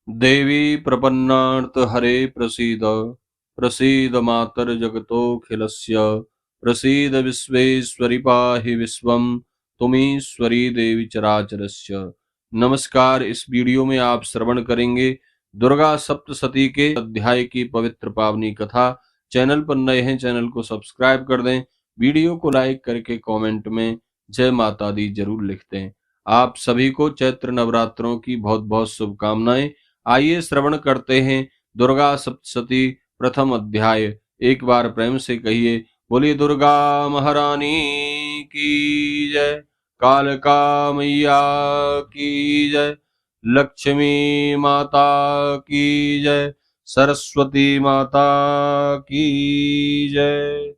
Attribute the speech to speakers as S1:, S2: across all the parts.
S1: देवी प्रपन्नार्थ हरे प्रसीद प्रसीद मातर जगतोऽखिलस्य प्रसीद विश्वेश्वरि पाहि विश्वम तुमीश्वरी देवी चराचरस्य। नमस्कार। इस वीडियो में आप श्रवण करेंगे दुर्गा सप्तशती के अध्याय की पवित्र पावनी कथा। चैनल पर नए हैं, चैनल को सब्सक्राइब कर दें। वीडियो को लाइक करके कमेंट में जय माता दी जरूर लिख दें। आप सभी को चैत्र नवरात्रों की बहुत बहुत शुभकामनाएं। आइए श्रवण करते हैं दुर्गा सप्तशती प्रथम अध्याय। एक बार प्रेम से कहिए, बोलिए दुर्गा महारानी की जय, कालका मैया की जय, लक्ष्मी माता की जय, सरस्वती माता की जय।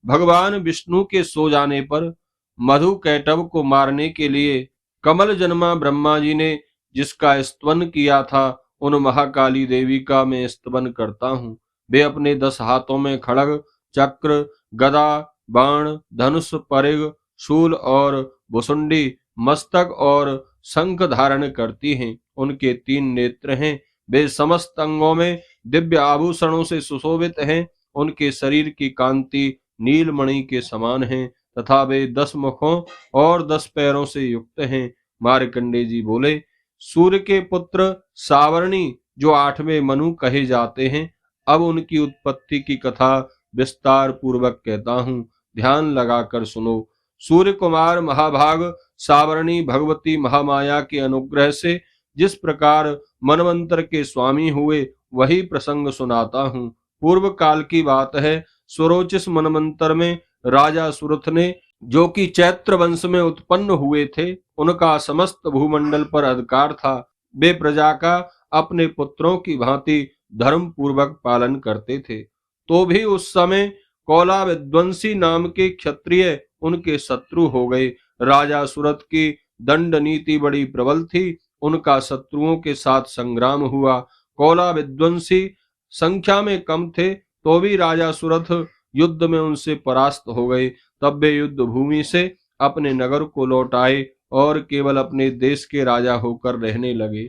S1: भगवान विष्णु के सो जाने पर मधु कैटभ को मारने के लिए कमल जन्मा ब्रह्मा जी ने जिसका स्तवन किया था, उन महाकाली देवी का मैं स्तवन करता हूँ। वे अपने 10 हाथों में खड़ग, चक्र, गदा, बाण, धनुष, परिग, शूल और भुसुंडी, मस्तक और शंख धारण करती हैं। उनके 3 नेत्र हैं। वे समस्त अंगों में दिव्य आभूषणों से सुशोभित हैं। उनके शरीर की कांति नीलमणि के समान है तथा वे 10 मुखों और 10 पैरों से युक्त हैं। मार्कंडे जी बोले, सूर्य के पुत्र सावर्णी जो 8वें मनु कहे जाते हैं, अब उनकी उत्पत्ति की कथा विस्तार पूर्वक कहता हूँ, ध्यान लगाकर सुनो। सूर्य कुमार महाभाग सावर्णी भगवती महामाया के अनुग्रह से जिस प्रकार मनवंतर के स्वामी हुए, वही प्रसंग सुनाता हूँ। पूर्व काल की बात है। स्वरोचिष मनवंतर में राजा सुरथ ने, जो कि चैत्र वंश में उत्पन्न हुए थे, उनका समस्त भूमंडल पर अधिकार था। वे प्रजा का अपने पुत्रों की भांति धर्म पूर्वक पालन करते थे। तो भी उस समय कौला विध्वंसी नाम के क्षत्रिय उनके शत्रु हो गए। राजा सुरथ की दंड नीति बड़ी प्रबल थी। उनका शत्रुओं के साथ संग्राम हुआ। कौला विध्वंसी संख्या में कम थे, तो भी राजा सुरथ युद्ध में उनसे परास्त हो गए। तब वे युद्ध भूमि से अपने नगर को लौट आए और केवल अपने देश के राजा होकर रहने लगे।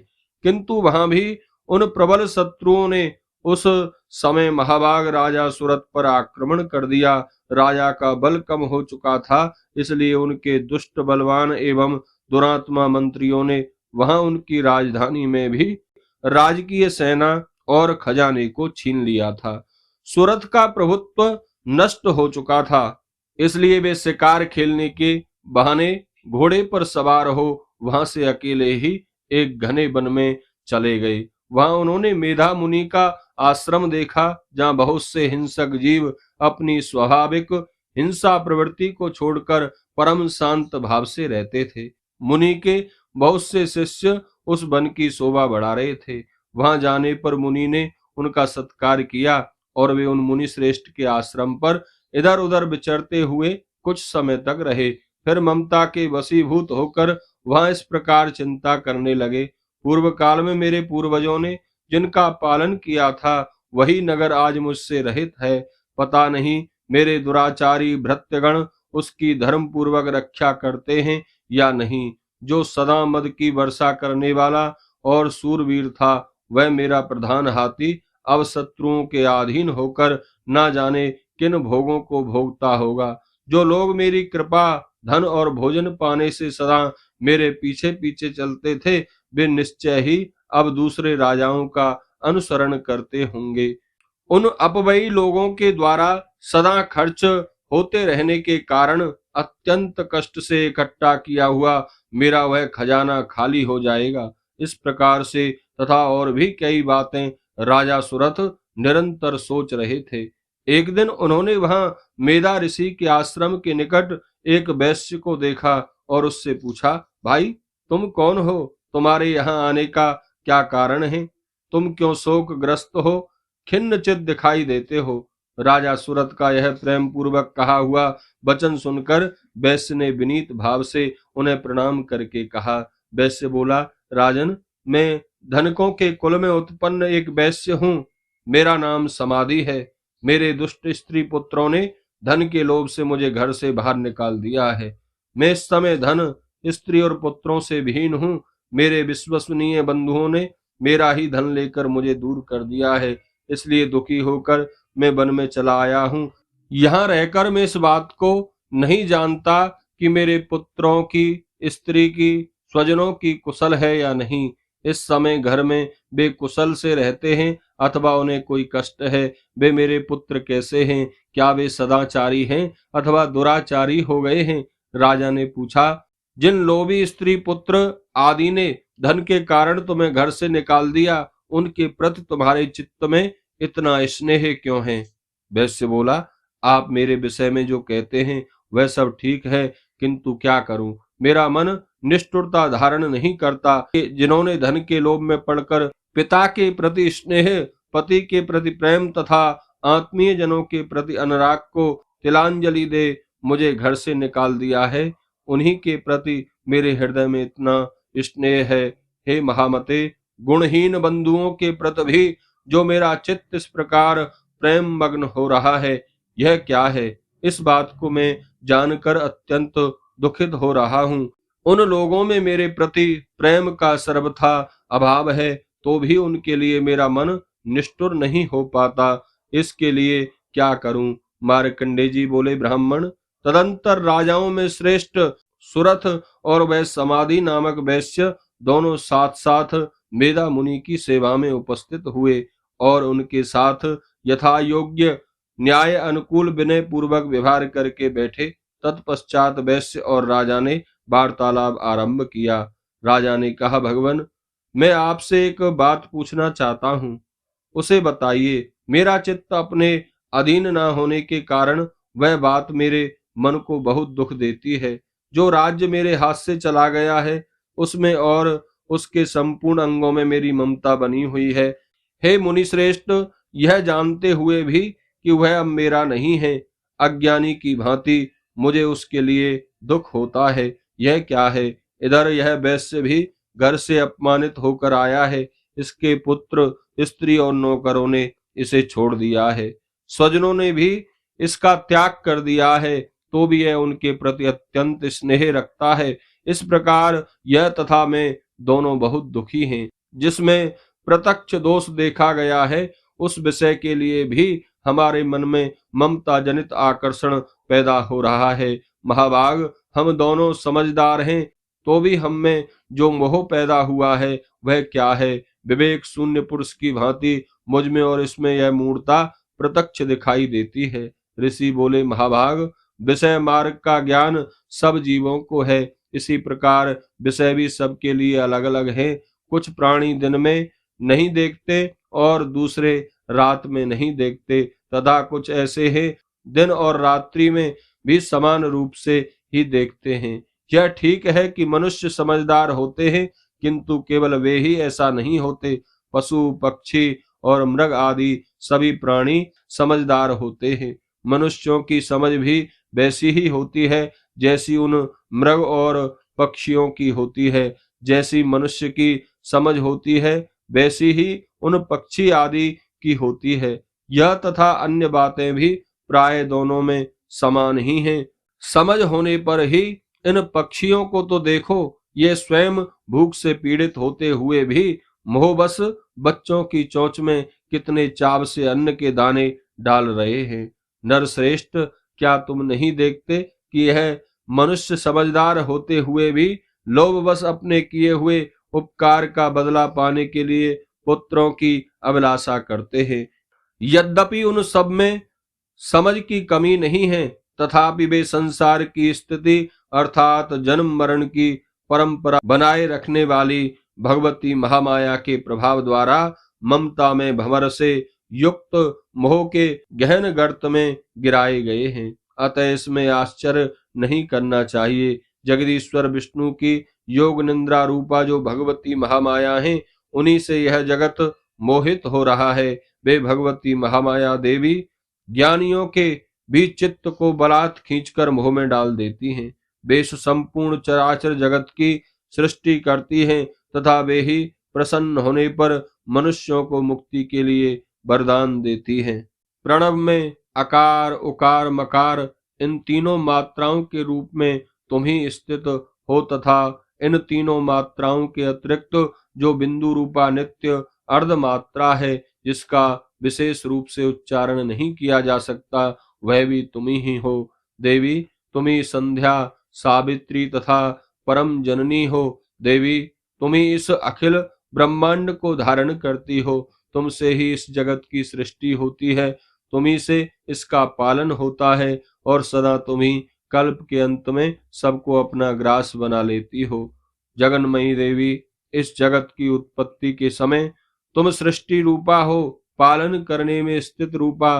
S1: किंतु वहां भी उन प्रबल शत्रुओं ने उस समय महाभाग राजा सुरथ पर आक्रमण कर दिया। राजा का बल कम हो चुका था, इसलिए उनके दुष्ट बलवान एवं दुरात्मा मंत्रियों ने वहां उनकी राजधानी में भी राजकीय सेना और खजाने को छीन लिया था। सुरथ का प्रभुत्व नष्ट हो चुका था, इसलिए वे शिकार खेलने के बहाने घोड़े पर सवार हो वहां से अकेले ही एक घने वन में चले गए। वहां उन्होंने मेधा मुनि का आश्रम देखा, जहां बहुत से हिंसक जीव अपनी स्वाभाविक हिंसा प्रवृत्ति को छोड़कर परम शांत भाव से रहते थे। मुनि के बहुत से शिष्य उस वन की शोभा बढ़ा रहे थे। वहां जाने पर मुनि ने उनका सत्कार किया और वे उन मुनि श्रेष्ठ के आश्रम पर इधर उधर विचरते हुए कुछ समय तक रहे। फिर ममता के वशीभूत होकर वहां इस प्रकार चिंता करने लगे, पूर्व काल में मेरे पूर्वजों ने जिनका पालन किया था, वही नगर आज मुझसे रहित है। पता नहीं मेरे दुराचारी भृत्यगण उसकी धर्म पूर्वक रक्षा करते हैं या नहीं। जो सदा मद की वर्षा करने वाला और सूरवीर था, वह मेरा प्रधान हाथी अब शत्रुओं के अधीन होकर ना जाने किन भोगों को भोगता होगा। जो लोग मेरी कृपा, धन और भोजन पाने से सदा मेरे पीछे पीछे चलते थे, वे निश्चय ही अब दूसरे राजाओं का अनुसरण करते होंगे। उन अपव्ययी लोगों के द्वारा सदा खर्च होते रहने के कारण अत्यंत कष्ट से इकट्ठा किया हुआ मेरा वह खजाना खाली हो जाएगा। इस प्रकार से तथा और भी कई बातें राजा सुरथ निरंतर सोच रहे थे। एक दिन उन्होंने वहां मेधा ऋषि के आश्रम के निकट एक वैश्य को देखा और उससे पूछा, भाई तुम कौन हो? तुम्हारे यहाँ आने का क्या कारण है? तुम क्यों शोकग्रस्त हो, खिन्न चित दिखाई देते हो? राजा सुरथ का यह प्रेम पूर्वक कहा हुआ वचन सुनकर वैश्य ने विनीत भाव से उन्हें प्रणाम करके कहा। वैश्य बोला, राजन, मैं धनकों के कुल में उत्पन्न एक वैश्य हूँ। मेरा नाम समाधि है। मेरे दुष्ट स्त्री पुत्रों ने धन के लोभ से मुझे घर से बाहर निकाल दिया है। मैं इस समय धन, स्त्री और पुत्रों से विहीन हूँ। मेरे विश्वसनीय बंधुओं ने मेरा ही धन लेकर मुझे दूर कर दिया है, इसलिए दुखी होकर मैं वन में चला आया हूँ। यहाँ रहकर मैं इस बात को नहीं जानता कि मेरे पुत्रों की, स्त्री की, स्वजनों की कुशल है या नहीं। इस समय घर में वे कुशल से रहते हैं अथवा उन्हें कोई कष्ट है। वे मेरे पुत्र कैसे हैं? क्या वे सदाचारी हैं अथवा दुराचारी हो गए हैं? राजा ने पूछा, जिन लोभी स्त्री पुत्र आदि ने धन के कारण तुम्हें घर से निकाल दिया, उनके प्रति तुम्हारे चित्त में इतना स्नेह क्यों है? वैश्य बोला, आप मेरे विषय में जो कहते हैं वह सब ठीक है, किंतु क्या करूं? मेरा मन निष्ठुरता धारण नहीं करता। जिन्होंने धन के लोभ में पड़कर पिता के प्रति स्नेह, पति के प्रति प्रेम तथा आत्मीय जनों के प्रति अनुराग को तिलांजलि दे मुझे घर से निकाल दिया है, उन्हीं के प्रति मेरे हृदय में इतना स्नेह है। हे महामते, गुणहीन बंधुओं के प्रति भी जो मेरा चित्त इस प्रकार प्रेम मग्न हो रहा है, यह क्या है? इस बात को मैं जानकर अत्यंत दुखित हो रहा हूँ। उन लोगों में मेरे प्रति प्रेम का सर्वथा अभाव है, तो भी उनके लिए मेरा मन निष्ठुर नहीं हो पाता। इसके लिए क्या करूं? मार्कंडेय जी बोले, ब्राह्मण, तदंतर राजाओं में श्रेष्ठ सुरथ और वह समाधि नामक वैश्य दोनों साथ साथ मेधा मुनि की सेवा में उपस्थित हुए और उनके साथ यथा योग्य न्याय अनुकूल विनय पूर्वक व्यवहार करके बैठे। तत्पश्चात वैश्य और राजा ने वार्तालाप आरंभ किया। राजा ने कहा, भगवान, मैं आपसे एक बात पूछना चाहता हूँ, उसे बताइए। मेरा चित्त अपने अधीन न होने के कारण वह बात मेरे मन को बहुत दुख देती है। जो राज्य मेरे हाथ से चला गया है, उसमें और उसके संपूर्ण अंगों में मेरी ममता बनी हुई है। हे मुनिश्रेष्ठ, यह जानते हुए भी कि वह अब मेरा नहीं है, अज्ञानी की भांति मुझे उसके लिए दुख होता है। यह क्या है? इधर यह वैश्य भी घर से अपमानित होकर आया है। इसके पुत्र, स्त्री और नौकरों ने इसे छोड़ दिया है। स्वजनों ने भी इसका त्याग कर दिया है, तो भी यह उनके प्रति अत्यंत स्नेह रखता है। इस प्रकार यह तथा मैं दोनों बहुत दुखी हैं। जिसमें प्रत्यक्ष दोष देखा गया है, उस विषय के लिए भी हमारे मन में ममता जनित आकर्षण पैदा हो रहा है। महाभाग, हम दोनों समझदार हैं, तो भी हम में जो मोह पैदा हुआ है वह क्या है? विवेक शून्य पुरुष की भांति मुझ में और इसमें यह मूर्ता प्रत्यक्ष दिखाई देती है। ऋषि बोले, महाभाग, विषय मार्ग का ज्ञान सब जीवों को है, इसी प्रकार विषय भी सबके लिए अलग अलग है। कुछ प्राणी दिन में नहीं देखते और दूसरे रात में नहीं देखते, तथा कुछ ऐसे हैं दिन और रात्रि में भी समान रूप से ही देखते हैं। यह ठीक है कि मनुष्य समझदार होते हैं, किंतु केवल वे ही ऐसा नहीं होते। पशु, पक्षी और मृग आदि सभी प्राणी समझदार होते हैं। मनुष्यों की समझ भी वैसी ही होती है जैसी उन मृग और पक्षियों की होती है। जैसी मनुष्य की समझ होती है, वैसी ही उन पक्षी आदि की होती है। यह तथा अन्य बातें भी प्राय दोनों में समान ही हैं। समझ होने पर ही इन पक्षियों को तो देखो, ये स्वयं भूख से पीड़ित होते हुए भी मोहबस बच्चों की चोंच में कितने चाव से अन्न के दाने डाल रहे हैं। नरश्रेष्ठ, क्या तुम नहीं देखते कि यह मनुष्य समझदार होते हुए भी लोभवश अपने किए हुए उपकार का बदला पाने के लिए पुत्रों की अभिलाषा करते हैं। यद्यपि उन सब में समझ की कमी नहीं है, तथापि वे संसार की स्थिति अर्थात जन्म मरण की परंपरा बनाए रखने वाली भगवती महामाया के प्रभाव द्वारा ममता में भंवर से युक्त मोह के गहन गर्त में गिराए गए हैं। अतः इसमें आश्चर्य नहीं करना चाहिए। जगदीश्वर विष्णु की योग निंद्रा रूपा जो भगवती महामाया है, उन्हीं से यह जगत मोहित हो रहा है। वे भगवती महामाया देवी ज्ञानियों के भी चित्त को बलात् खींचकर मोह में डाल देती हैं। वे संपूर्ण चराचर जगत की सृष्टि करती हैं तथा वे ही प्रसन्न होने पर मनुष्यों को मुक्ति के लिए वरदान देती हैं। प्रणव में अकार, उकार, मकार इन तीनों मात्राओं के रूप में तुम ही स्थित हो तथा इन तीनों मात्राओं के अतिरिक्त जो बिंदु रूपा नित्य अर्धमात्रा है, जिसका विशेष रूप से उच्चारण नहीं किया जा सकता, वह भी तुम ही हो। देवी, तुम ही संध्या, सावित्री तथा परम जननी हो। देवी, तुम ही इस अखिल ब्रह्मांड को धारण करती हो। तुमसे ही इस जगत की सृष्टि होती है, तुम्ही से इसका पालन होता है, और सदा तुम ही कल्प के अंत में सबको अपना ग्रास बना लेती हो। जगन्मयी देवी, इस जगत की उत्पत्ति के समय तुम सृष्टि रूपा हो, पालन करने में स्थित रूपा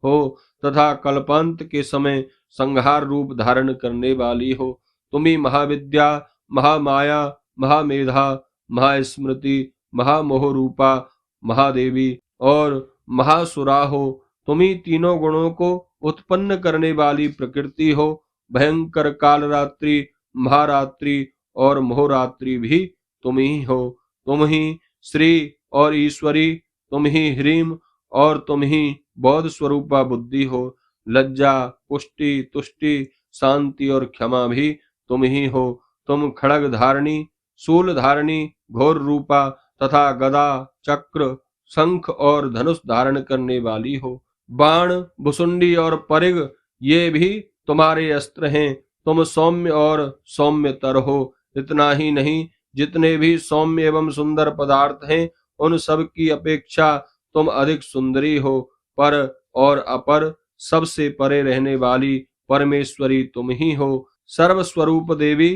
S1: हो, तथा कल्पांत के समय संहार रूप धारण करने वाली हो। तुम ही महाविद्या, महामाया, महामेधा, महास्मृति, महामोह रूपा महादेवी और महासुरा हो। तुम ही तीनों गुणों को उत्पन्न करने वाली प्रकृति हो। भयंकर कालरात्रि, महारात्रि और मोहरात्रि भी तुम ही हो। तुम ही श्री और ईश्वरी, तुम ही ह्रीम और तुम ही बौद्ध स्वरूपा बुद्धि हो। लज्जा, पुष्टि, तुष्टि, शांति और क्षमा भी तुम ही हो। तुम खड़ग धारणी, शूल धारणी, घोर रूपा तथा गदा, चक्र, शंख और धनुष धारण करने वाली हो। बाण, भुसुंडी और परिग, ये भी तुम्हारे अस्त्र हैं। तुम सौम्य और सौम्यतर हो। इतना ही नहीं, जितने भी सौम्य एवं सुंदर पदार्थ हैं, उन सब की अपेक्षा तुम अधिक सुंदरी हो। पर और अपर, सबसे परे रहने वाली परमेश्वरी तुम ही हो। सर्वस्वरूप देवी,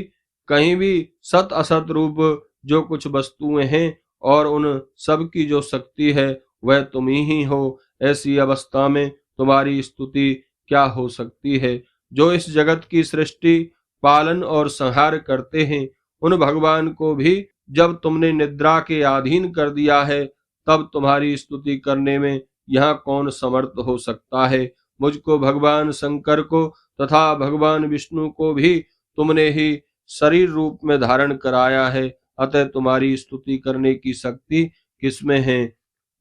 S1: कहीं भी सत असत रूप जो कुछ वस्तुएं हैं और उन सब की जो शक्ति है, वह तुम ही हो। ऐसी अवस्था में तुम्हारी स्तुति क्या हो सकती है। जो इस जगत की सृष्टि, पालन और संहार करते हैं, उन भगवान को भी जब तुमने निद्रा के अधीन कर दिया है, तब तुम्हारी स्तुति करने में यहाँ कौन समर्थ हो सकता है। मुझको, भगवान शंकर को तथा भगवान विष्णु को भी तुमने ही शरीर रूप में धारण कराया है, अतः तुम्हारी स्तुति करने की शक्ति किसमें है।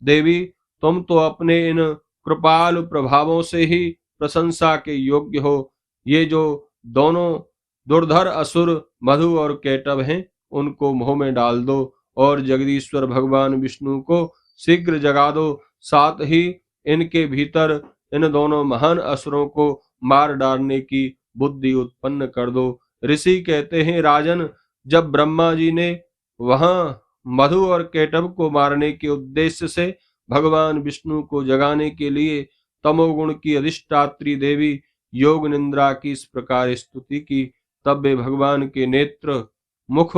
S1: देवी, तुम तो अपने इन कृपालु प्रभावों से ही प्रशंसा के योग्य हो। ये जो दोनों दुर्धर असुर मधु और केटव हैं, उनको मोह में डाल दो और जगदीश्वर भगवान विष्णु को शीघ्र जगा दो। साथ ही इनके भीतर इन दोनों महान असुरों को मार डालने की बुद्धि उत्पन्न कर दो। ऋषि कहते हैं, राजन, जब ब्रह्मा जी ने वहां मधु और केटव को मारने के उद्देश्य से भगवान विष्णु को जगाने के लिए तमोगुण की अधिष्ठात्री देवी योग निंद्रा की इस प्रकार स्तुति की, तब वे भगवान के नेत्र, मुख,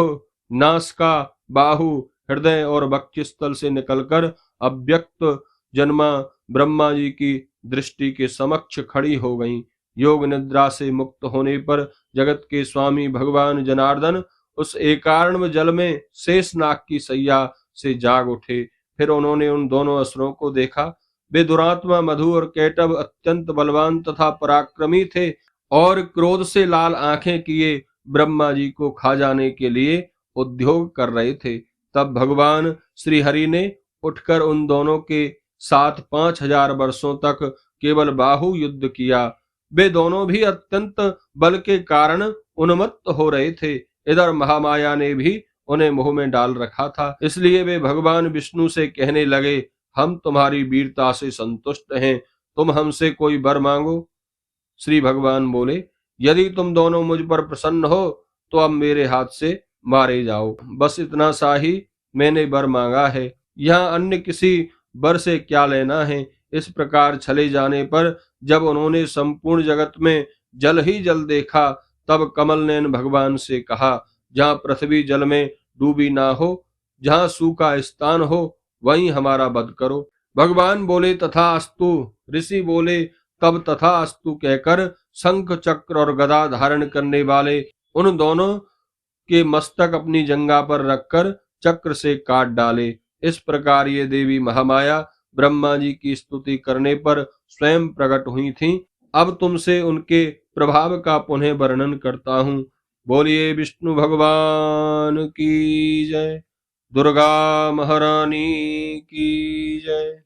S1: नासिका, बाहु, हृदय और वक्षस्थल से निकलकर अव्यक्त जन्मा ब्रह्मा जी की दृष्टि के समक्ष खड़ी हो गईं। योग निद्रा से मुक्त होने पर जगत के स्वामी भगवान जनार्दन उस एकार्णव जल में शेषनाग की सैया से जाग उठे। फिर उन्होंने उन दोनों असुरों को देखा। वे दुरात्मा मधु और केटव अत्यंत बलवान तथा पराक्रमी थे और क्रोध से लाल आंखें किए ब्रह्मा जी को खा जाने के लिए उद्योग कर रहे थे। तब भगवान श्री हरि ने उठकर उन दोनों के साथ 5000 वर्षों तक केवल बाहु युद्ध किया। वे दोनों भी अत्यंत बल के कारण उन्मत्त हो रहे थे। इधर महामाया ने भी उन्हें मुंह में डाल रखा था, इसलिए वे भगवान विष्णु से कहने लगे, हम तुम्हारी वीरता से संतुष्ट हैं, तुम हमसे कोई वर मांगो। श्री भगवान बोले, यदि तुम दोनों मुझ पर प्रसन्न हो तो अब मेरे हाथ से मारे जाओ। बस इतना सा ही मैंने वर मांगा है, यहाँ अन्य किसी वर से क्या लेना है। इस प्रकार चले जाने पर जब उन्होंने संपूर्ण जगत में जल ही जल देखा, तब कमल नयन भगवान से कहा, जहाँ पृथ्वी जल में डूबी ना हो, जहाँ सूखा स्थान हो, वहीं हमारा वध करो। भगवान बोले, तथास्तु। ऋषि बोले, तब तथास्तु कहकर शंख, चक्र और गदा धारण करने वाले उन दोनों के मस्तक अपनी जंघा पर रखकर चक्र से काट डाले। इस प्रकार ये देवी महामाया ब्रह्मा जी की स्तुति करने पर स्वयं प्रकट हुई थीं। अब तुमसे उनके प्रभाव का पुनः वर्णन करता हूँ। बोलिए विष्णु भगवान की जय, दुर्गा महारानी की जय।